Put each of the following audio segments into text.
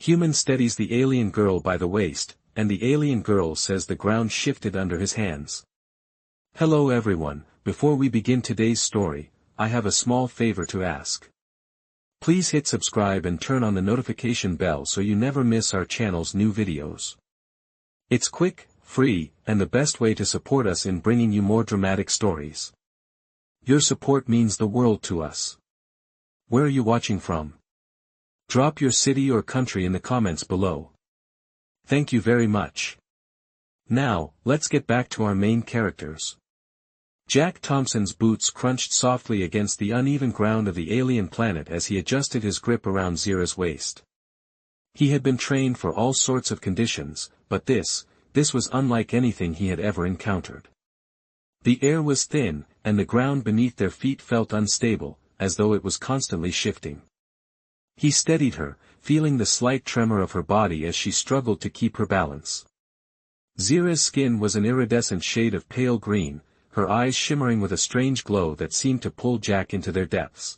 Human steadies the alien girl by the waist, and the alien girl says the ground shifted under his hands. Hello everyone, before we begin today's story, I have a small favor to ask. Please hit subscribe and turn on the notification bell so you never miss our channel's new videos. It's quick, free, and the best way to support us in bringing you more dramatic stories. Your support means the world to us. Where are you watching from? Drop your city or country in the comments below. Thank you very much. Now, let's get back to our main characters. Jack Thompson's boots crunched softly against the uneven ground of the alien planet as he adjusted his grip around Zira's waist. He had been trained for all sorts of conditions, but this was unlike anything he had ever encountered. The air was thin, and the ground beneath their feet felt unstable, as though it was constantly shifting. He steadied her, feeling the slight tremor of her body as she struggled to keep her balance. Zira's skin was an iridescent shade of pale green, her eyes shimmering with a strange glow that seemed to pull Jack into their depths.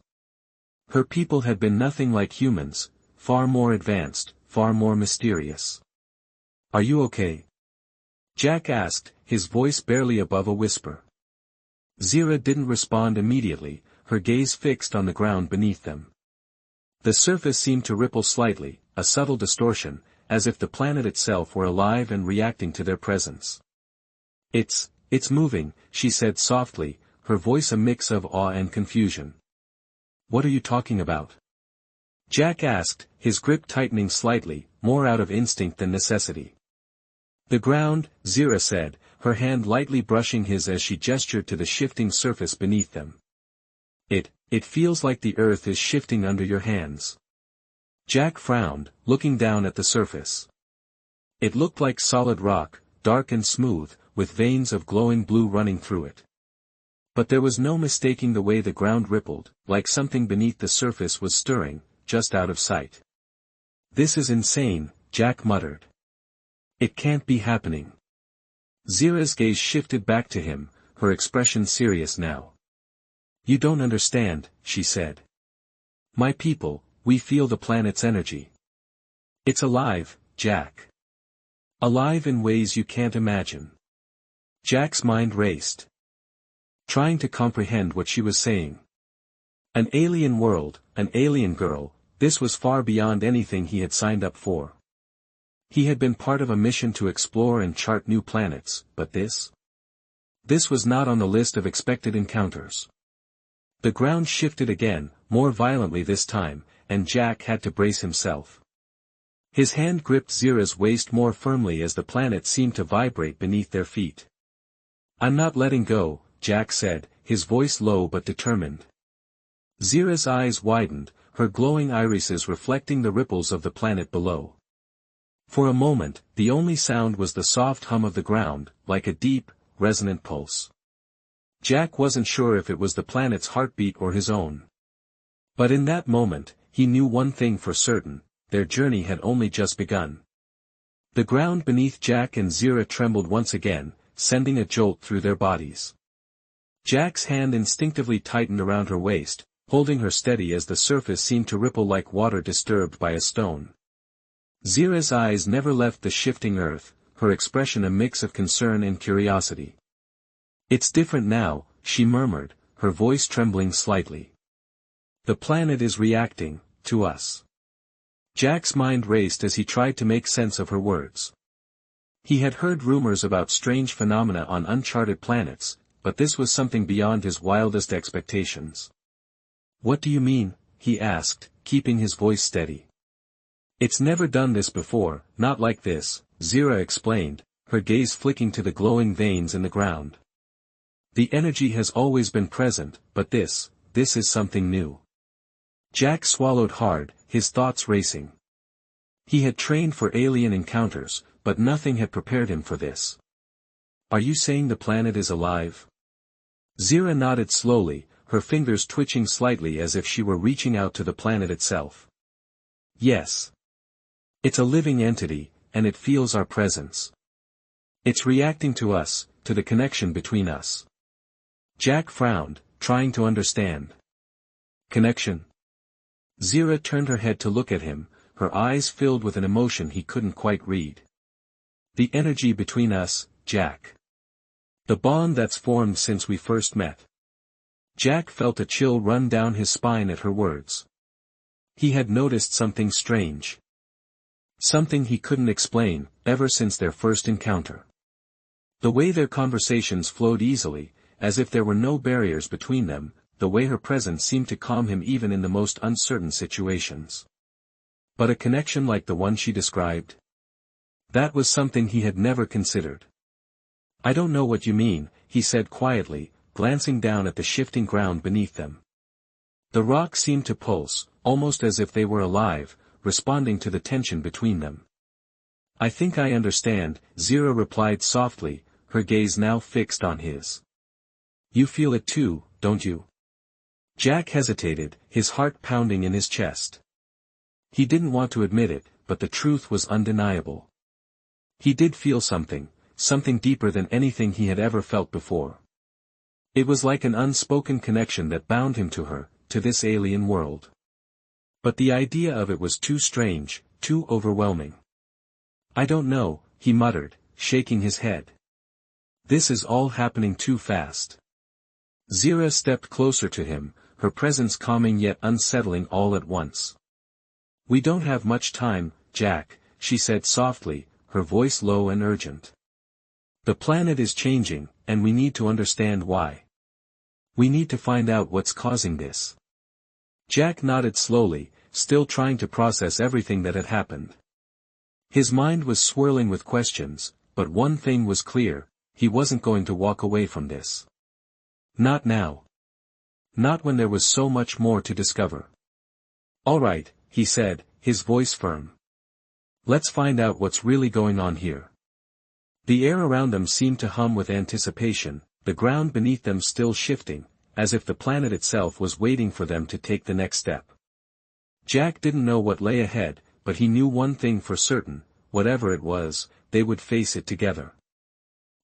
Her people had been nothing like humans, far more advanced, far more mysterious. "Are you okay?" Jack asked, his voice barely above a whisper. Zira didn't respond immediately, her gaze fixed on the ground beneath them. The surface seemed to ripple slightly, a subtle distortion, as if the planet itself were alive and reacting to their presence. It's moving," she said softly, her voice a mix of awe and confusion. "What are you talking about?" Jack asked, his grip tightening slightly, more out of instinct than necessity. "The ground," Zira said, her hand lightly brushing his as she gestured to the shifting surface beneath them. It feels like the earth is shifting under your hands." Jack frowned, looking down at the surface. It looked like solid rock, dark and smooth, with veins of glowing blue running through it. But there was no mistaking the way the ground rippled, like something beneath the surface was stirring, just out of sight. "This is insane," Jack muttered. "It can't be happening." Zira's gaze shifted back to him, her expression serious now. "You don't understand," she said. "My people, we feel the planet's energy. It's alive, Jack. Alive in ways you can't imagine." Jack's mind raced, trying to comprehend what she was saying. An alien world, an alien girl, this was far beyond anything he had signed up for. He had been part of a mission to explore and chart new planets, but this was not on the list of expected encounters. The ground shifted again, more violently this time, and Jack had to brace himself. His hand gripped Zira's waist more firmly as the planet seemed to vibrate beneath their feet. "I'm not letting go," Jack said, his voice low but determined. Zira's eyes widened, her glowing irises reflecting the ripples of the planet below. For a moment, the only sound was the soft hum of the ground, like a deep, resonant pulse. Jack wasn't sure if it was the planet's heartbeat or his own. But in that moment, he knew one thing for certain: their journey had only just begun. The ground beneath Jack and Zira trembled once again, sending a jolt through their bodies. Jack's hand instinctively tightened around her waist, holding her steady as the surface seemed to ripple like water disturbed by a stone. Zira's eyes never left the shifting earth, her expression a mix of concern and curiosity. "It's different now," she murmured, her voice trembling slightly. "The planet is reacting, to us." Jack's mind raced as he tried to make sense of her words. He had heard rumors about strange phenomena on uncharted planets, but this was something beyond his wildest expectations. "What do you mean?" he asked, keeping his voice steady. "It's never done this before, not like this," Zira explained, her gaze flicking to the glowing veins in the ground. "The energy has always been present, but this is something new." Jack swallowed hard, his thoughts racing. He had trained for alien encounters, but nothing had prepared him for this. "Are you saying the planet is alive?" Zira nodded slowly, her fingers twitching slightly as if she were reaching out to the planet itself. "Yes. It's a living entity, and it feels our presence. It's reacting to us, to the connection between us." Jack frowned, trying to understand. "Connection?" Zira turned her head to look at him, her eyes filled with an emotion he couldn't quite read. The energy between us, Jack. The bond that's formed since we first met. Jack felt a chill run down his spine at her words. He had noticed something strange. Something he couldn't explain, ever since their first encounter. The way their conversations flowed easily, as if there were no barriers between them, the way her presence seemed to calm him even in the most uncertain situations. But a connection like the one she described? That was something he had never considered. I don't know what you mean, he said quietly, glancing down at the shifting ground beneath them. The rock seemed to pulse, almost as if they were alive, responding to the tension between them. I think I understand, Zira replied softly, her gaze now fixed on his. You feel it too, don't you? Jack hesitated, his heart pounding in his chest. He didn't want to admit it, but the truth was undeniable. He did feel something, something deeper than anything he had ever felt before. It was like an unspoken connection that bound him to her, to this alien world. But the idea of it was too strange, too overwhelming. I don't know, he muttered, shaking his head. This is all happening too fast. Zira stepped closer to him, her presence calming yet unsettling all at once. We don't have much time, Jack, she said softly, her voice low and urgent. The planet is changing, and we need to understand why. We need to find out what's causing this. Jack nodded slowly, still trying to process everything that had happened. His mind was swirling with questions, but one thing was clear, he wasn't going to walk away from this. Not now. Not when there was so much more to discover. All right, he said, his voice firm. Let's find out what's really going on here. The air around them seemed to hum with anticipation, the ground beneath them still shifting, as if the planet itself was waiting for them to take the next step. Jack didn't know what lay ahead, but he knew one thing for certain, whatever it was, they would face it together.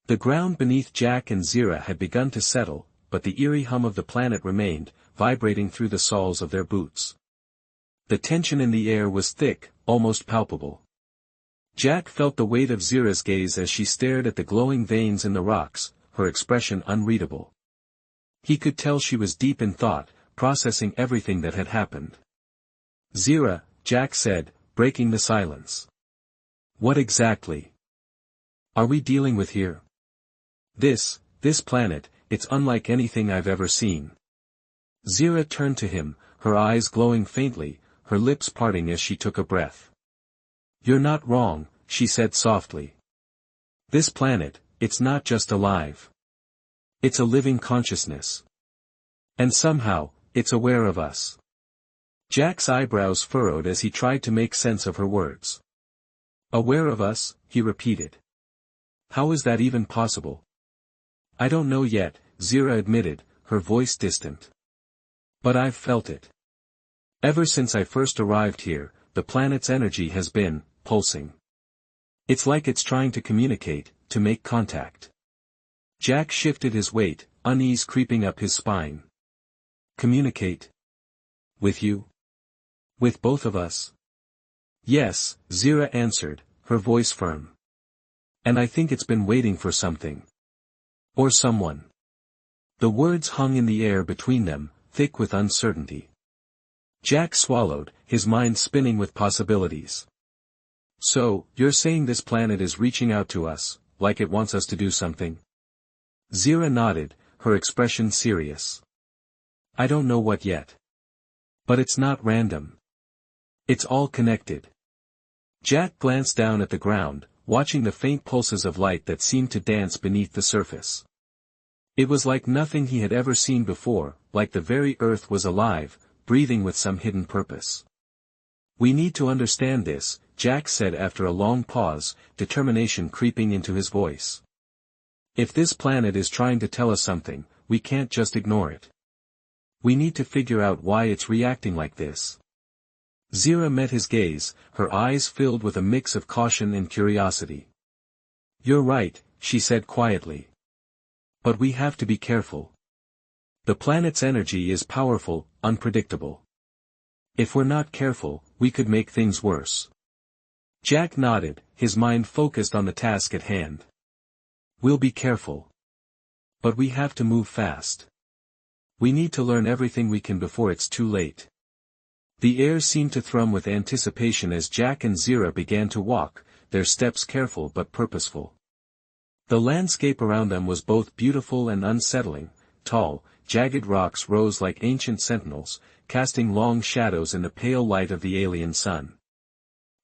The ground beneath Jack and Zira had begun to settle, but the eerie hum of the planet remained, vibrating through the soles of their boots. The tension in the air was thick, almost palpable. Jack felt the weight of Zira's gaze as she stared at the glowing veins in the rocks, her expression unreadable. He could tell she was deep in thought, processing everything that had happened. Zira, Jack said, breaking the silence. What exactly are we dealing with here? This planet, it's unlike anything I've ever seen. Zira turned to him, her eyes glowing faintly, her lips parting as she took a breath. You're not wrong, she said softly. This planet, it's not just alive. It's a living consciousness. And somehow, it's aware of us. Jack's eyebrows furrowed as he tried to make sense of her words. Aware of us, he repeated. How is that even possible? I don't know yet, Zira admitted, her voice distant. But I've felt it. Ever since I first arrived here, the planet's energy has been pulsing. It's like it's trying to communicate, to make contact. Jack shifted his weight, unease creeping up his spine. Communicate? With you? With both of us? Yes, Zira answered, her voice firm. And I think it's been waiting for something. Or someone. The words hung in the air between them, thick with uncertainty. Jack swallowed, his mind spinning with possibilities. So, you're saying this planet is reaching out to us, like it wants us to do something? Zira nodded, her expression serious. I don't know what yet. But it's not random. It's all connected. Jack glanced down at the ground, watching the faint pulses of light that seemed to dance beneath the surface. It was like nothing he had ever seen before, like the very earth was alive, breathing with some hidden purpose. We need to understand this, Jack said after a long pause, determination creeping into his voice. If this planet is trying to tell us something, we can't just ignore it. We need to figure out why it's reacting like this. Zira met his gaze, her eyes filled with a mix of caution and curiosity. You're right, she said quietly. But we have to be careful. The planet's energy is powerful, unpredictable. If we're not careful, we could make things worse. Jack nodded, his mind focused on the task at hand. We'll be careful. But we have to move fast. We need to learn everything we can before it's too late. The air seemed to thrum with anticipation as Jack and Zira began to walk, their steps careful but purposeful. The landscape around them was both beautiful and unsettling. Tall, jagged rocks rose like ancient sentinels, casting long shadows in the pale light of the alien sun.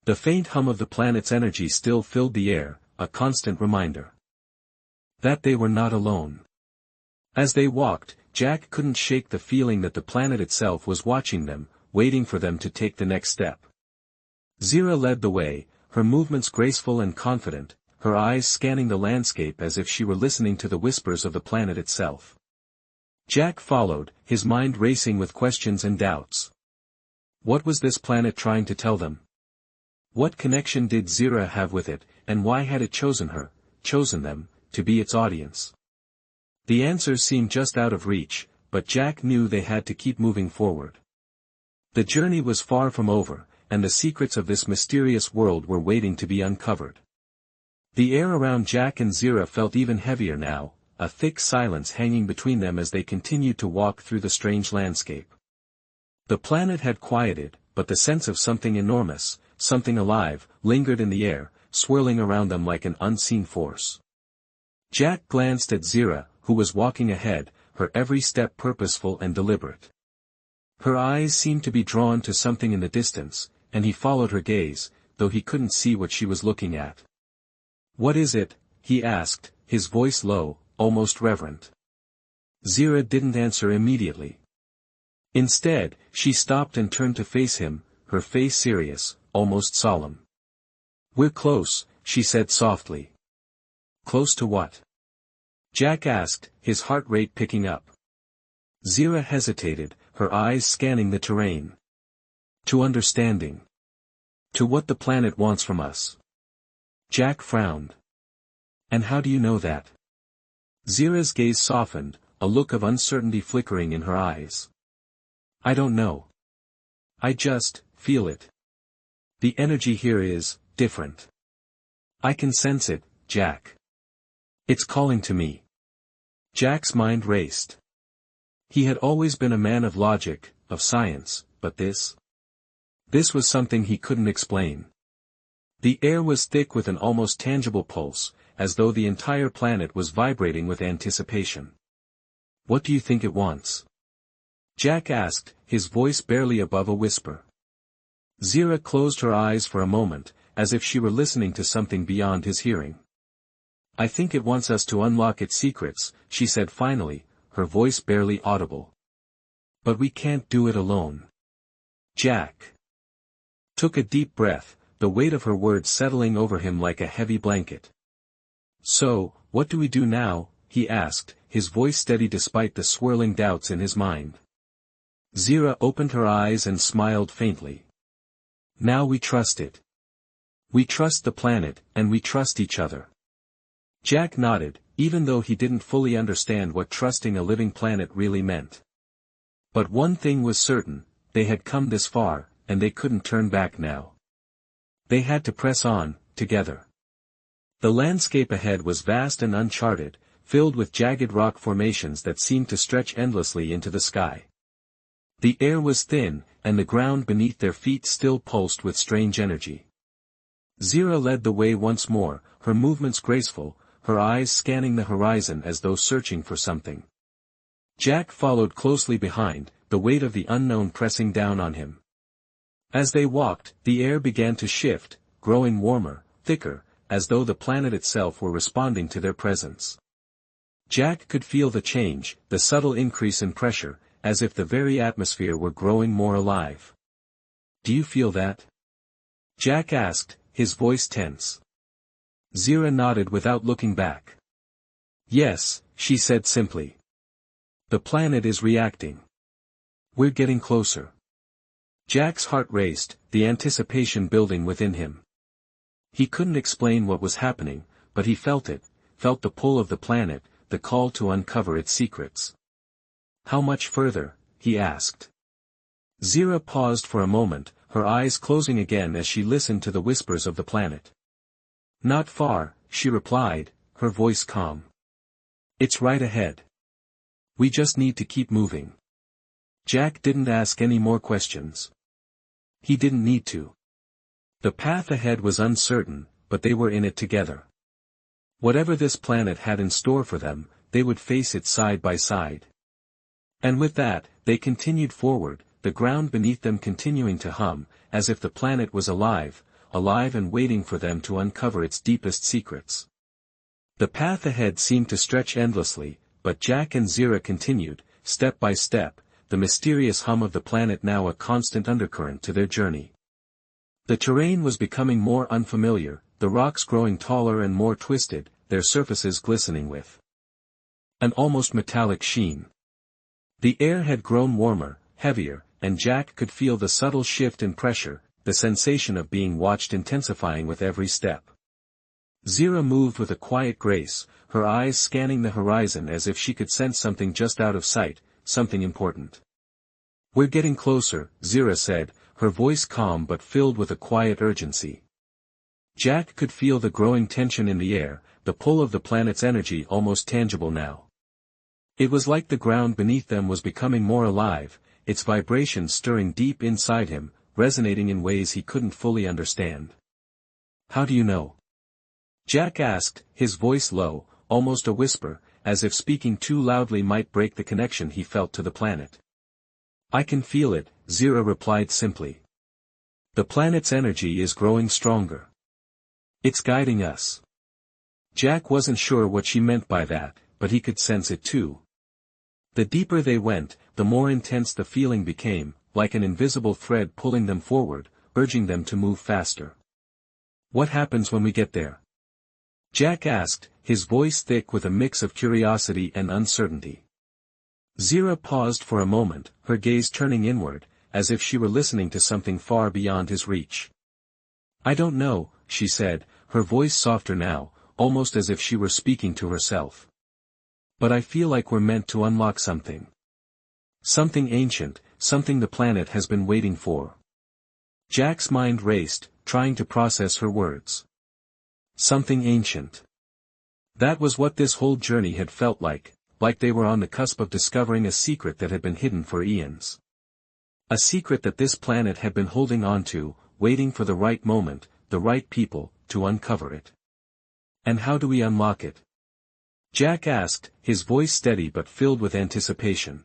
The faint hum of the planet's energy still filled the air, a constant reminder that they were not alone. As they walked, Jack couldn't shake the feeling that the planet itself was watching them, waiting for them to take the next step. Zira led the way, her movements graceful and confident, her eyes scanning the landscape as if she were listening to the whispers of the planet itself. Jack followed, his mind racing with questions and doubts. What was this planet trying to tell them? What connection did Zira have with it, and why had it chosen them, to be its audience? The answers seemed just out of reach, but Jack knew they had to keep moving forward. The journey was far from over, and the secrets of this mysterious world were waiting to be uncovered. The air around Jack and Zira felt even heavier now, a thick silence hanging between them as they continued to walk through the strange landscape. The planet had quieted, but the sense of something enormous, something alive, lingered in the air, swirling around them like an unseen force. Jack glanced at Zira, who was walking ahead, her every step purposeful and deliberate. Her eyes seemed to be drawn to something in the distance, and he followed her gaze, though he couldn't see what she was looking at. "What is it?" he asked, his voice low, almost reverent. Zira didn't answer immediately. Instead, she stopped and turned to face him, her face serious, almost solemn. "We're close," she said softly. "Close to what?" Jack asked, his heart rate picking up. Zira hesitated, her eyes scanning the terrain. "To understanding. To what the planet wants from us." Jack frowned. "And how do you know that?" Zira's gaze softened, a look of uncertainty flickering in her eyes. "I don't know. I just feel it. The energy here is different. I can sense it, Jack. It's calling to me." Jack's mind raced. He had always been a man of logic, of science, but this was something he couldn't explain. The air was thick with an almost tangible pulse, as though the entire planet was vibrating with anticipation. "What do you think it wants?" Jack asked, his voice barely above a whisper. Zira closed her eyes for a moment, as if she were listening to something beyond his hearing. "I think it wants us to unlock its secrets," she said finally, her voice barely audible. "But we can't do it alone." Jack took a deep breath, the weight of her words settling over him like a heavy blanket. "So, what do we do now?" he asked, his voice steady despite the swirling doubts in his mind. Zira opened her eyes and smiled faintly. "Now we trust it. We trust the planet, and we trust each other." Jack nodded, even though he didn't fully understand what trusting a living planet really meant. But one thing was certain, they had come this far, and they couldn't turn back now. They had to press on, together. The landscape ahead was vast and uncharted, filled with jagged rock formations that seemed to stretch endlessly into the sky. The air was thin, and the ground beneath their feet still pulsed with strange energy. Zira led the way once more, her movements graceful, her eyes scanning the horizon as though searching for something. Jack followed closely behind, the weight of the unknown pressing down on him. As they walked, the air began to shift, growing warmer, thicker, as though the planet itself were responding to their presence. Jack could feel the change, the subtle increase in pressure, as if the very atmosphere were growing more alive. "Do you feel that?" Jack asked, his voice tense. Zira nodded without looking back. "Yes," she said simply. "The planet is reacting. We're getting closer." Jack's heart raced, the anticipation building within him. He couldn't explain what was happening, but he felt it, felt the pull of the planet, the call to uncover its secrets. "How much further?" he asked. Zira paused for a moment, her eyes closing again as she listened to the whispers of the planet. "Not far," she replied, her voice calm. "It's right ahead. We just need to keep moving." Jack didn't ask any more questions. He didn't need to. The path ahead was uncertain, but they were in it together. Whatever this planet had in store for them, they would face it side by side. And with that, they continued forward, the ground beneath them continuing to hum, as if the planet was alive and waiting for them to uncover its deepest secrets. The path ahead seemed to stretch endlessly, but Jack and Zira continued, step by step, the mysterious hum of the planet now a constant undercurrent to their journey. The terrain was becoming more unfamiliar, the rocks growing taller and more twisted, their surfaces glistening with an almost metallic sheen. The air had grown warmer, heavier, and Jack could feel the subtle shift in pressure, the sensation of being watched intensifying with every step. Zira moved with a quiet grace, her eyes scanning the horizon as if she could sense something just out of sight, something important. "We're getting closer," Zira said, her voice calm but filled with a quiet urgency. Jack could feel the growing tension in the air, the pull of the planet's energy almost tangible now. It was like the ground beneath them was becoming more alive, its vibrations stirring deep inside him, resonating in ways he couldn't fully understand. "How do you know?" Jack asked, his voice low, almost a whisper, as if speaking too loudly might break the connection he felt to the planet. "I can feel it," Zira replied simply. "The planet's energy is growing stronger. It's guiding us." Jack wasn't sure what she meant by that, but he could sense it too. The deeper they went, the more intense the feeling became, like an invisible thread pulling them forward, urging them to move faster. "What happens when we get there?" Jack asked, his voice thick with a mix of curiosity and uncertainty. Zira paused for a moment, her gaze turning inward, as if she were listening to something far beyond his reach. "I don't know," she said, her voice softer now, almost as if she were speaking to herself. "But I feel like we're meant to unlock something. Something ancient, something the planet has been waiting for." Jack's mind raced, trying to process her words. Something ancient. That was what this whole journey had felt like they were on the cusp of discovering a secret that had been hidden for eons. A secret that this planet had been holding on to, waiting for the right moment, the right people, to uncover it. "And how do we unlock it?" Jack asked, his voice steady but filled with anticipation.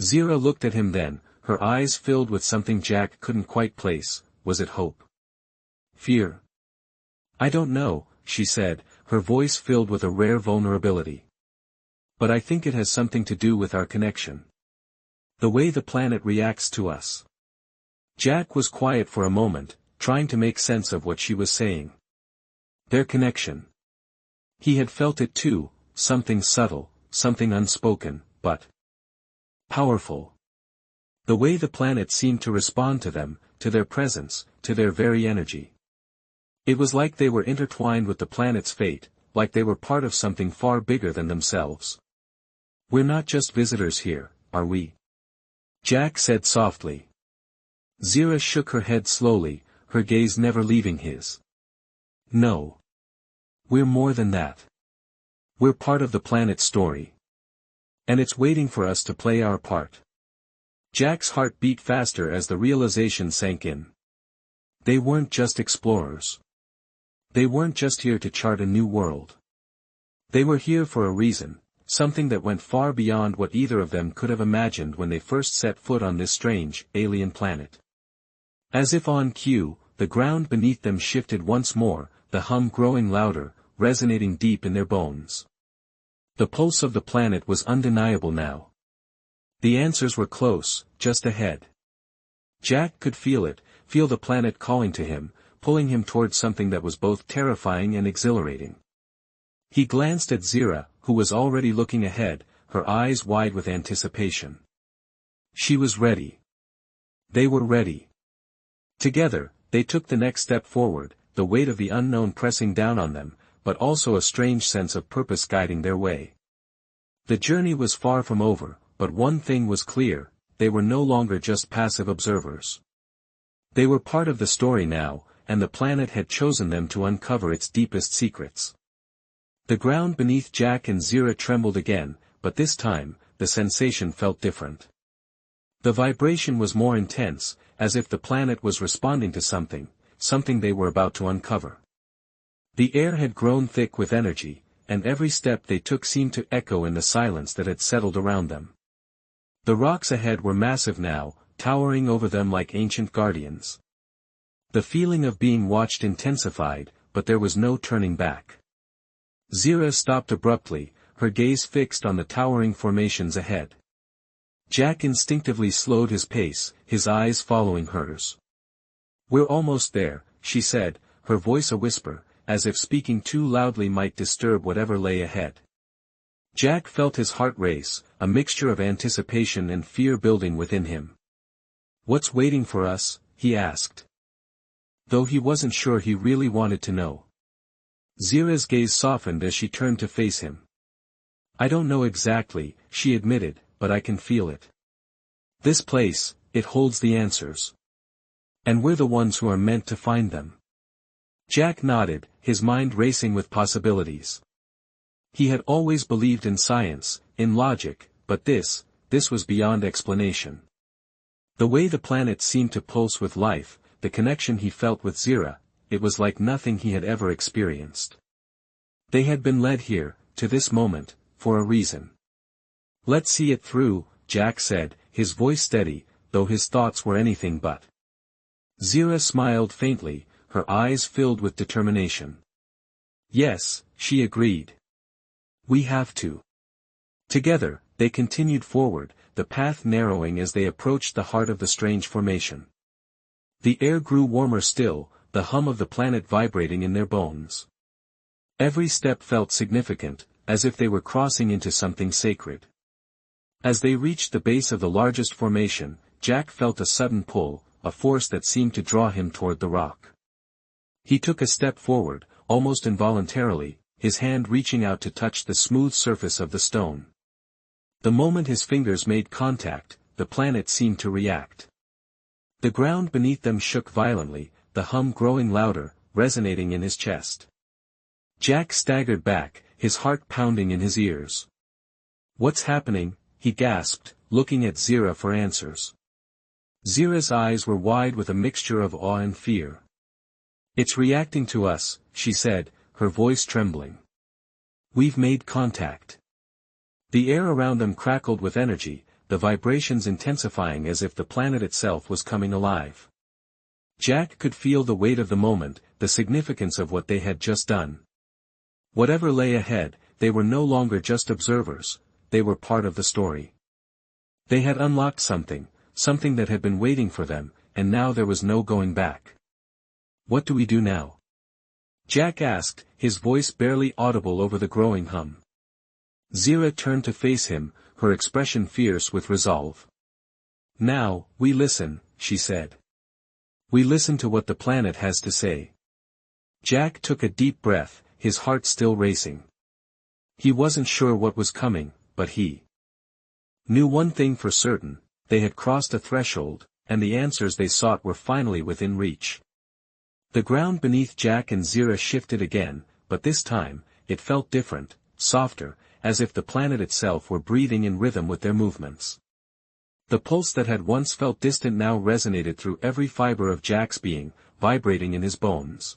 Zira looked at him then, her eyes filled with something Jack couldn't quite place. Was it hope? Fear? "I don't know," she said, her voice filled with a rare vulnerability. "But I think it has something to do with our connection. The way the planet reacts to us." Jack was quiet for a moment, trying to make sense of what she was saying. Their connection. He had felt it too, something subtle, something unspoken, but powerful. The way the planet seemed to respond to them, to their presence, to their very energy. It was like they were intertwined with the planet's fate, like they were part of something far bigger than themselves. "We're not just visitors here, are we?" Jack said softly. Zira shook her head slowly, her gaze never leaving his. "No. We're more than that. We're part of the planet's story. And it's waiting for us to play our part." Jack's heart beat faster as the realization sank in. They weren't just explorers. They weren't just here to chart a new world. They were here for a reason, something that went far beyond what either of them could have imagined when they first set foot on this strange, alien planet. As if on cue, the ground beneath them shifted once more, the hum growing louder, resonating deep in their bones. The pulse of the planet was undeniable now. The answers were close, just ahead. Jack could feel it, feel the planet calling to him, pulling him towards something that was both terrifying and exhilarating. He glanced at Zira, who was already looking ahead, her eyes wide with anticipation. She was ready. They were ready. Together, they took the next step forward, the weight of the unknown pressing down on them, but also a strange sense of purpose guiding their way. The journey was far from over, but one thing was clear, they were no longer just passive observers. They were part of the story now, and the planet had chosen them to uncover its deepest secrets. The ground beneath Jack and Zira trembled again, but this time, the sensation felt different. The vibration was more intense, as if the planet was responding to something they were about to uncover. The air had grown thick with energy, and every step they took seemed to echo in the silence that had settled around them. The rocks ahead were massive now, towering over them like ancient guardians. The feeling of being watched intensified, but there was no turning back. Zira stopped abruptly, her gaze fixed on the towering formations ahead. Jack instinctively slowed his pace, his eyes following hers. "We're almost there," she said, her voice a whisper, as if speaking too loudly might disturb whatever lay ahead. Jack felt his heart race, a mixture of anticipation and fear building within him. "What's waiting for us?" he asked. Though he wasn't sure he really wanted to know. Zira's gaze softened as she turned to face him. "I don't know exactly," she admitted, "but I can feel it. This place, it holds the answers. And we're the ones who are meant to find them." Jack nodded, his mind racing with possibilities. He had always believed in science, in logic, but this was beyond explanation. The way the planet seemed to pulse with life, the connection he felt with Zira, it was like nothing he had ever experienced. They had been led here, to this moment, for a reason. "Let's see it through," Jack said, his voice steady, though his thoughts were anything but. Zira smiled faintly, her eyes filled with determination. "Yes," she agreed. "We have to." Together, they continued forward, the path narrowing as they approached the heart of the strange formation. The air grew warmer still, the hum of the planet vibrating in their bones. Every step felt significant, as if they were crossing into something sacred. As they reached the base of the largest formation, Jack felt a sudden pull, a force that seemed to draw him toward the rock. He took a step forward, almost involuntarily, his hand reaching out to touch the smooth surface of the stone. The moment his fingers made contact, the planet seemed to react. The ground beneath them shook violently, the hum growing louder, resonating in his chest. Jack staggered back, his heart pounding in his ears. "What's happening?" he gasped, looking at Zira for answers. Zira's eyes were wide with a mixture of awe and fear. "It's reacting to us," she said, her voice trembling. "We've made contact." The air around them crackled with energy, the vibrations intensifying as if the planet itself was coming alive. Jack could feel the weight of the moment, the significance of what they had just done. Whatever lay ahead, they were no longer just observers, they were part of the story. They had unlocked something that had been waiting for them, and now there was no going back. "What do we do now?" Jack asked, his voice barely audible over the growing hum. Zira turned to face him, her expression fierce with resolve. "Now, we listen," she said. "We listen to what the planet has to say." Jack took a deep breath, his heart still racing. He wasn't sure what was coming, but he knew one thing for certain: they had crossed a threshold, and the answers they sought were finally within reach. The ground beneath Jack and Zira shifted again, but this time, it felt different, softer, as if the planet itself were breathing in rhythm with their movements. The pulse that had once felt distant now resonated through every fiber of Jack's being, vibrating in his bones.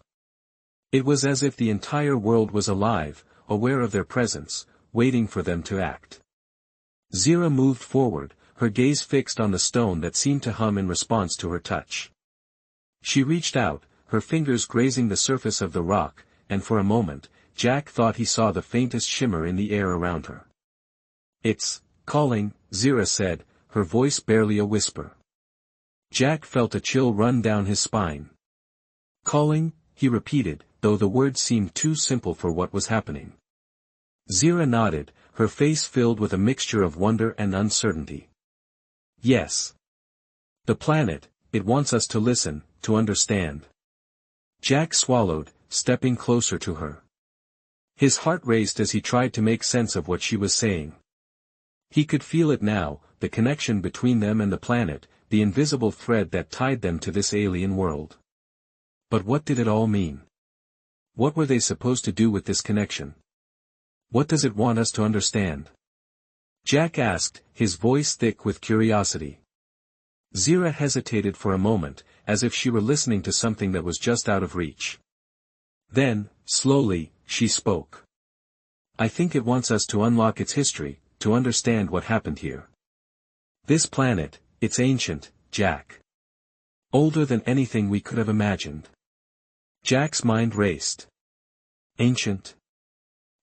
It was as if the entire world was alive, aware of their presence, waiting for them to act. Zira moved forward, her gaze fixed on the stone that seemed to hum in response to her touch. She reached out, her fingers grazing the surface of the rock, and for a moment, Jack thought he saw the faintest shimmer in the air around her. "It's calling," Zira said, her voice barely a whisper. Jack felt a chill run down his spine. "Calling," he repeated, though the words seemed too simple for what was happening. Zira nodded, her face filled with a mixture of wonder and uncertainty. "Yes. The planet, it wants us to listen, to understand." Jack swallowed, stepping closer to her. His heart raced as he tried to make sense of what she was saying. He could feel it now, the connection between them and the planet, the invisible thread that tied them to this alien world. But what did it all mean? What were they supposed to do with this connection? What does it want us to understand? Jack asked, his voice thick with curiosity. Zira hesitated for a moment, as if she were listening to something that was just out of reach. Then, slowly, she spoke. I think it wants us to unlock its history, to understand what happened here. This planet, it's ancient, Jack. Older than anything we could have imagined. Jack's mind raced. Ancient?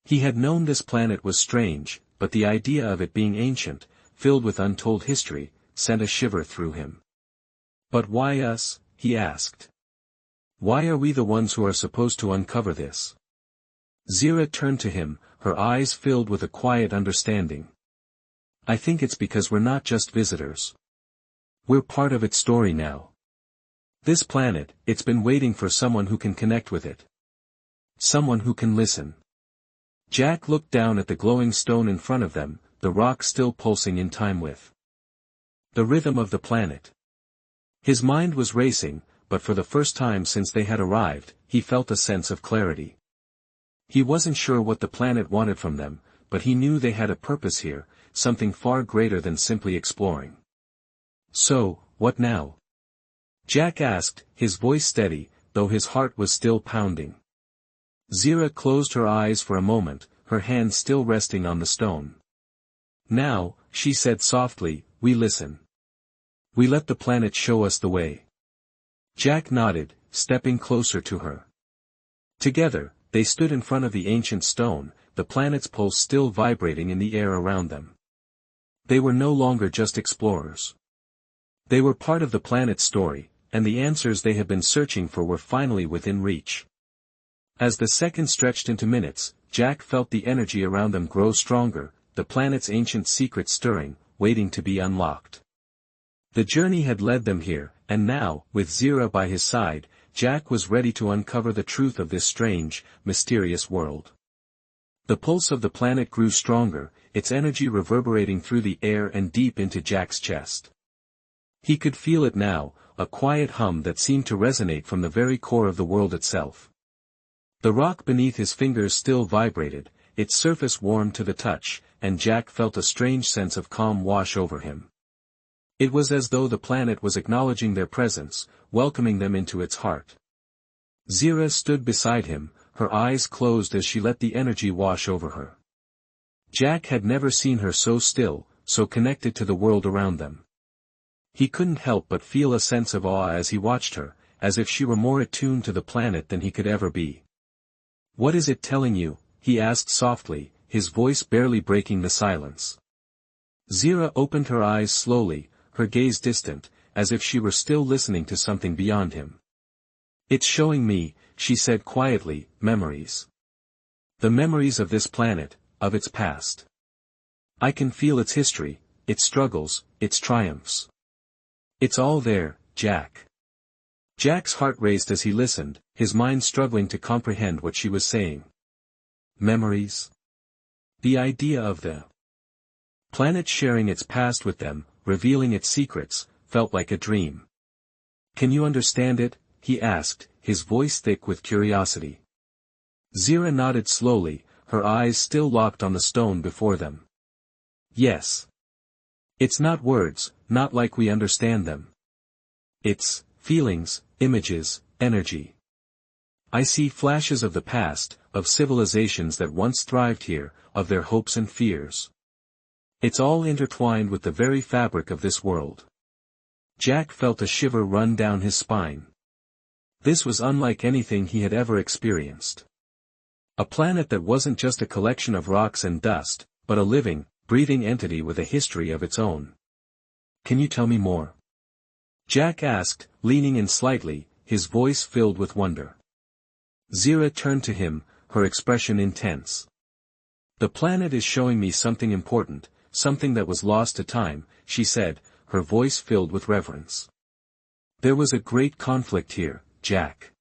He had known this planet was strange, but the idea of it being ancient, filled with untold history, sent a shiver through him. But why us? He asked. Why are we the ones who are supposed to uncover this? Zira turned to him, her eyes filled with a quiet understanding. I think it's because we're not just visitors. We're part of its story now. This planet, it's been waiting for someone who can connect with it. Someone who can listen. Jack looked down at the glowing stone in front of them, the rock still pulsing in time with the rhythm of the planet. His mind was racing, but for the first time since they had arrived, he felt a sense of clarity. He wasn't sure what the planet wanted from them, but he knew they had a purpose here, something far greater than simply exploring. So, what now? Jack asked, his voice steady, though his heart was still pounding. Zira closed her eyes for a moment, her hand still resting on the stone. Now, she said softly, we listen. We let the planet show us the way. Jack nodded, stepping closer to her. Together, they stood in front of the ancient stone, the planet's pulse still vibrating in the air around them. They were no longer just explorers. They were part of the planet's story, and the answers they had been searching for were finally within reach. As the seconds stretched into minutes, Jack felt the energy around them grow stronger, the planet's ancient secret stirring, waiting to be unlocked. The journey had led them here, and now, with Zira by his side, Jack was ready to uncover the truth of this strange, mysterious world. The pulse of the planet grew stronger, its energy reverberating through the air and deep into Jack's chest. He could feel it now, a quiet hum that seemed to resonate from the very core of the world itself. The rock beneath his fingers still vibrated, its surface warm to the touch, and Jack felt a strange sense of calm wash over him. It was as though the planet was acknowledging their presence, welcoming them into its heart. Zira stood beside him, her eyes closed as she let the energy wash over her. Jack had never seen her so still, so connected to the world around them. He couldn't help but feel a sense of awe as he watched her, as if she were more attuned to the planet than he could ever be. What is it telling you? He asked softly, his voice barely breaking the silence. Zira opened her eyes slowly, her gaze distant, as if she were still listening to something beyond him. It's showing me, she said quietly, memories. The memories of this planet, of its past. I can feel its history, its struggles, its triumphs. It's all there, Jack. Jack's heart raced as he listened, his mind struggling to comprehend what she was saying. Memories? The idea of the planet sharing its past with them, revealing its secrets, felt like a dream. Can you understand it? He asked, his voice thick with curiosity. Zira nodded slowly, her eyes still locked on the stone before them. Yes. It's not words, not like we understand them. It's feelings, images, energy. I see flashes of the past, of civilizations that once thrived here, of their hopes and fears. It's all intertwined with the very fabric of this world. Jack felt a shiver run down his spine. This was unlike anything he had ever experienced. A planet that wasn't just a collection of rocks and dust, but a living, breathing entity with a history of its own. Can you tell me more? Jack asked, leaning in slightly, his voice filled with wonder. Zira turned to him, her expression intense. The planet is showing me something important, something that was lost to time, she said, her voice filled with reverence. There was a great conflict here, Jack.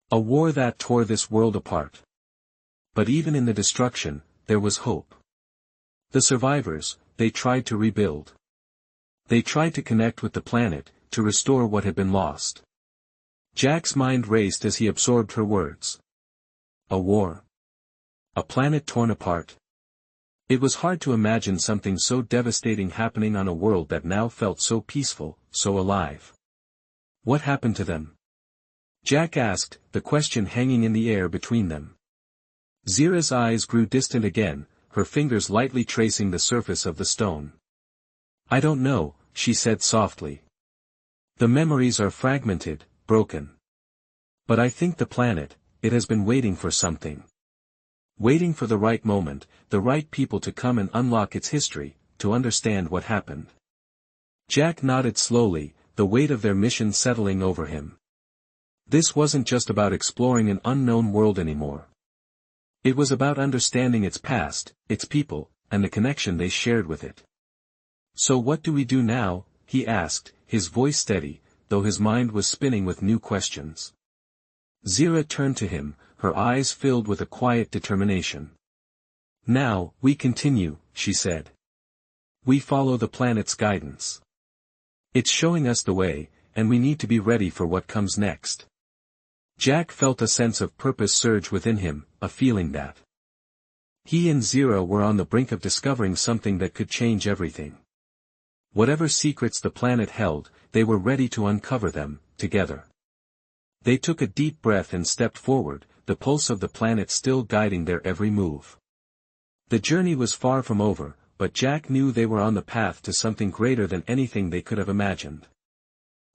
A war that tore this world apart. But even in the destruction, there was hope. The survivors, they tried to rebuild. They tried to connect with the planet, to restore what had been lost. Jack's mind raced as he absorbed her words. A war. A planet torn apart. It was hard to imagine something so devastating happening on a world that now felt so peaceful, so alive. What happened to them? Jack asked, the question hanging in the air between them. Zira's eyes grew distant again, her fingers lightly tracing the surface of the stone. I don't know, she said softly. The memories are fragmented, broken. But I think the planet, it has been waiting for something. Waiting for the right moment, the right people to come and unlock its history, to understand what happened. Jack nodded slowly, the weight of their mission settling over him. This wasn't just about exploring an unknown world anymore. It was about understanding its past, its people, and the connection they shared with it. So what do we do now? He asked, his voice steady, though his mind was spinning with new questions. Zira turned to him, her eyes filled with a quiet determination. Now, we continue, she said. We follow the planet's guidance. It's showing us the way, and we need to be ready for what comes next. Jack felt a sense of purpose surge within him, a feeling that he and Zira were on the brink of discovering something that could change everything. Whatever secrets the planet held, they were ready to uncover them, together. They took a deep breath and stepped forward, the pulse of the planet still guiding their every move. The journey was far from over, but Jack knew they were on the path to something greater than anything they could have imagined.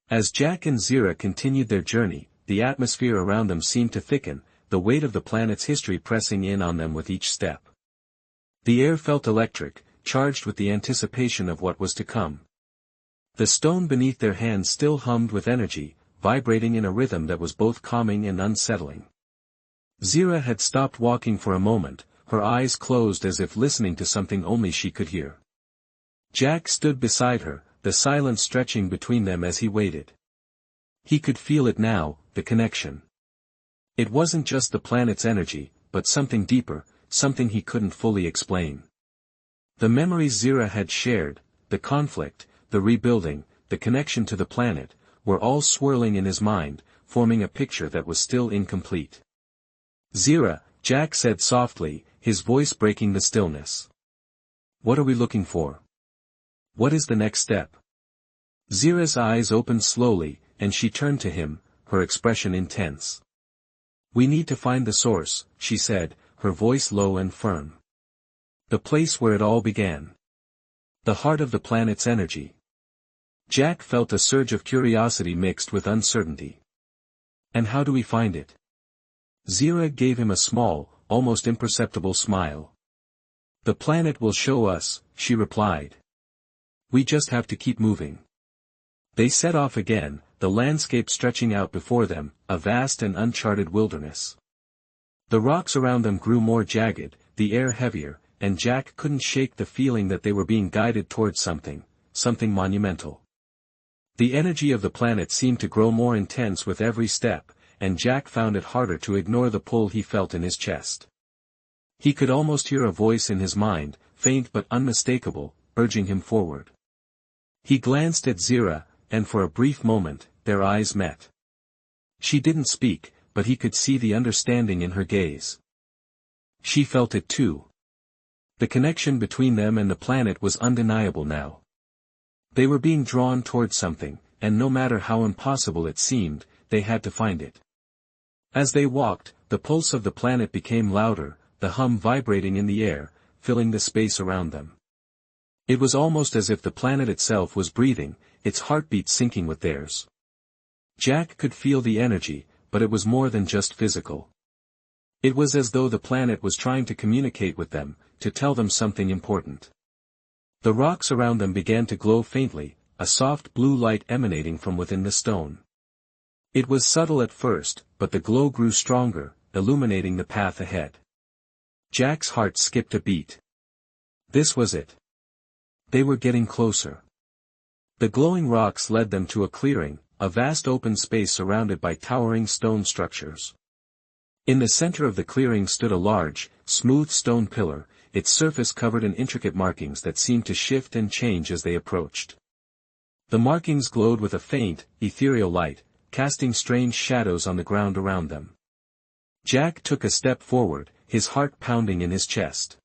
As Jack and Zira continued their journey, the atmosphere around them seemed to thicken, the weight of the planet's history pressing in on them with each step. The air felt electric, charged with the anticipation of what was to come. The stone beneath their hands still hummed with energy, vibrating in a rhythm that was both calming and unsettling. Zira had stopped walking for a moment, her eyes closed as if listening to something only she could hear. Jack stood beside her, the silence stretching between them as he waited. He could feel it now, the connection. It wasn't just the planet's energy, but something deeper, something he couldn't fully explain. The memories Zira had shared, the conflict, the rebuilding, the connection to the planet, were all swirling in his mind, forming a picture that was still incomplete. Zira, Jack said softly, his voice breaking the stillness. What are we looking for? What is the next step? Zira's eyes opened slowly, and she turned to him, her expression intense. We need to find the source, she said, her voice low and firm. The place where it all began. The heart of the planet's energy. Jack felt a surge of curiosity mixed with uncertainty. And how do we find it? Zira gave him a small, almost imperceptible smile. The planet will show us, she replied. We just have to keep moving. They set off again, the landscape stretching out before them, a vast and uncharted wilderness. The rocks around them grew more jagged, the air heavier, and Jack couldn't shake the feeling that they were being guided towards something monumental. The energy of the planet seemed to grow more intense with every step, and Jack found it harder to ignore the pull he felt in his chest. He could almost hear a voice in his mind, faint but unmistakable, urging him forward. He glanced at Zira, and for a brief moment, their eyes met. She didn't speak, but he could see the understanding in her gaze. She felt it too. The connection between them and the planet was undeniable now. They were being drawn towards something, and no matter how impossible it seemed, they had to find it. As they walked, the pulse of the planet became louder, the hum vibrating in the air, filling the space around them. It was almost as if the planet itself was breathing, its heartbeat syncing with theirs. Jack could feel the energy, but it was more than just physical. It was as though the planet was trying to communicate with them, to tell them something important. The rocks around them began to glow faintly, a soft blue light emanating from within the stone. It was subtle at first, but the glow grew stronger, illuminating the path ahead. Jack's heart skipped a beat. This was it. They were getting closer. The glowing rocks led them to a clearing, a vast open space surrounded by towering stone structures. In the center of the clearing stood a large, smooth stone pillar, its surface covered in intricate markings that seemed to shift and change as they approached. The markings glowed with a faint, ethereal light, casting strange shadows on the ground around them. Jack took a step forward, his heart pounding in his chest.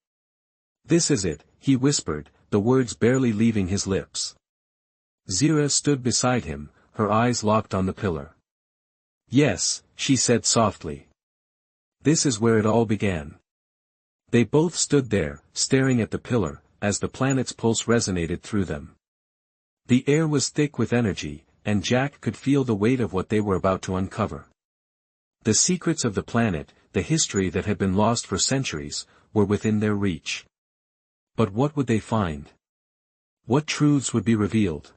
"This is it," he whispered, the words barely leaving his lips. Zira stood beside him, her eyes locked on the pillar. "Yes," she said softly. "This is where it all began." They both stood there, staring at the pillar, as the planet's pulse resonated through them. The air was thick with energy, and Jack could feel the weight of what they were about to uncover. The secrets of the planet, the history that had been lost for centuries, were within their reach. But what would they find? What truths would be revealed?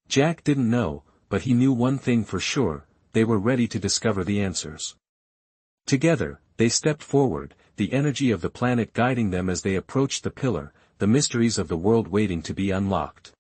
Jack didn't know, but he knew one thing for sure: they were ready to discover the answers. Together, they stepped forward, the energy of the planet guiding them as they approached the pillar, the mysteries of the world waiting to be unlocked.